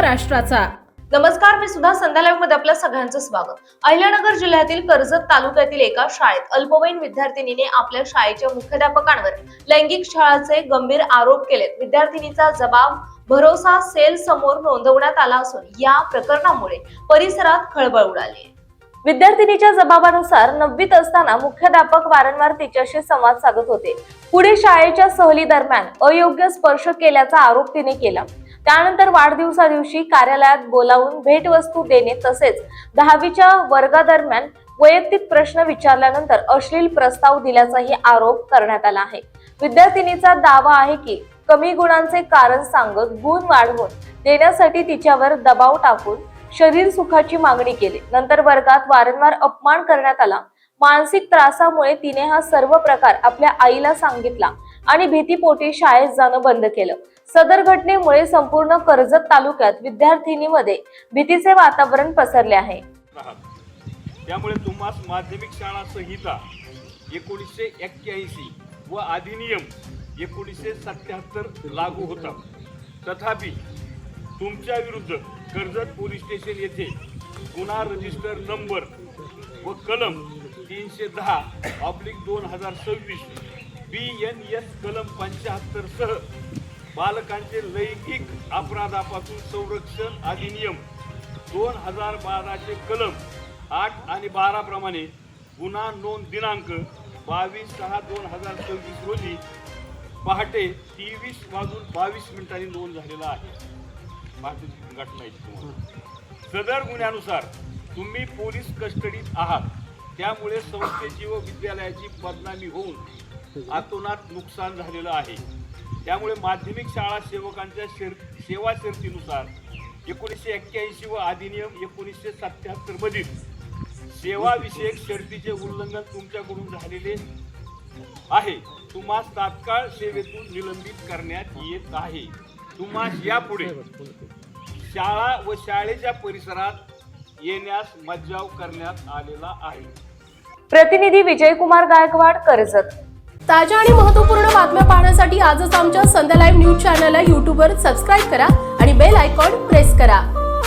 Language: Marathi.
राष्ट्राचा। नमस्कार, मी सुद्धा संध्या लाईव्ह मध्ये आपल्या सगळ्यांचं स्वागत। अहिल्यानगर जिल्ह्यातील कर्जत तालुक्यातील एका शाळेत अल्पवयीन विद्यार्थिनीने आपल्या शाळेच्या मुख्याध्यापकांवर लैंगिक छळाचे गंभीर आरोप केलेत। विद्यार्थिनीचा जबाब भरोसा सेल समोर नोंदवण्यात आला असून या प्रकरणामुळे परिसरात खळबळ उडाली। विद्यार्थिनीच्या जबाबानुसार 9वीत असताना मुख्याध्यापक वारंवार तिच्याशी संवाद साधत होते। पुढे शाळेच्या सहली दरम्यान अयोग्य स्पर्श केल्याचा आरोप तिने केला। त्यानंतर वाढदिवसा दिवशी कार्यालयात बोलावून भेटवस्तू देणे तसेच 10वीच्या वर्गादरम्यान वैयक्तिक प्रश्न विचारल्यानंतर अश्लील प्रस्ताव दिल्याचाही आरोप करण्यात आला आहे। विद्यार्थिनीचा दावा आहे की कमी गुणांचे कारण सांगत गुण वाढवून देण्यासाठी तिच्यावर दबाव टाकून शरीर सुखाची मागणी केली। नंतर वर्गात वारंवार अपमान करण्यात आला। मानसिक त्रासामुळे तिने हा सर्व प्रकार आपल्या आईला सांगितला आणि भीतीपोटी शाळेत जाणं बंद केलं। सदर घटनेमुळे संपूर्ण कर्जत तालुक्यात विद्यार्थिनीमध्ये भीतीचे वातावरण पसरले आहे। त्यामुळे तुम्हाला माध्यमिक शाळा संहिता 1981 व अधिनियम 1977 लागू होता। तथापि तुमच्या विरुद्ध कर्जत पोलीस स्टेशन येथे गुन्हा रजिस्टर नंबर व कलम 310/2026 BNS कलम 75 सह बालकांचे लैंगिक अपराधापासून संरक्षण अधिनियम 2012 चे कलम 8 आणि 12 प्रमाणे गुन्हा नोंद दिनांक 22/6/2026 रोजी पहाटे 23:22 नोंद झालेला आहे। घटना सदर गुन्ह्यानुसार तुम्ही पोलीस कस्टडीत आहात। त्यामुळे संस्थेची व विद्यालयाची बदनामी होऊन आतोनात नुकसान झालेलं आहे। त्यामुळे माध्यमिक शाळा सेवकांच्या सेवा शर्तीनुसार 1981 व अधिनियम 1977 मधील सेवा विषयक शर्तीचे उल्लंघन तुमच्याकडून झालेले आहे। तुम्हास तात्काळ सेवेतून निलंबित करण्यात येत आहे। तुम्हास यापुढे शाळा व शाळेच्या परिसरात येण्यास मज्जाव करण्यात आलेला आहे। प्रतिनिधी विजयकुमार गायकवाड, कर्जत। ताज्या आणि महत्त्वपूर्ण बातम्या पाहण्यासाठी आजच आमच्या संध्या लाईव्ह न्यूज चॅनलला YouTube वर सबस्क्राईब करा आणि बेल आयकॉन प्रेस करा।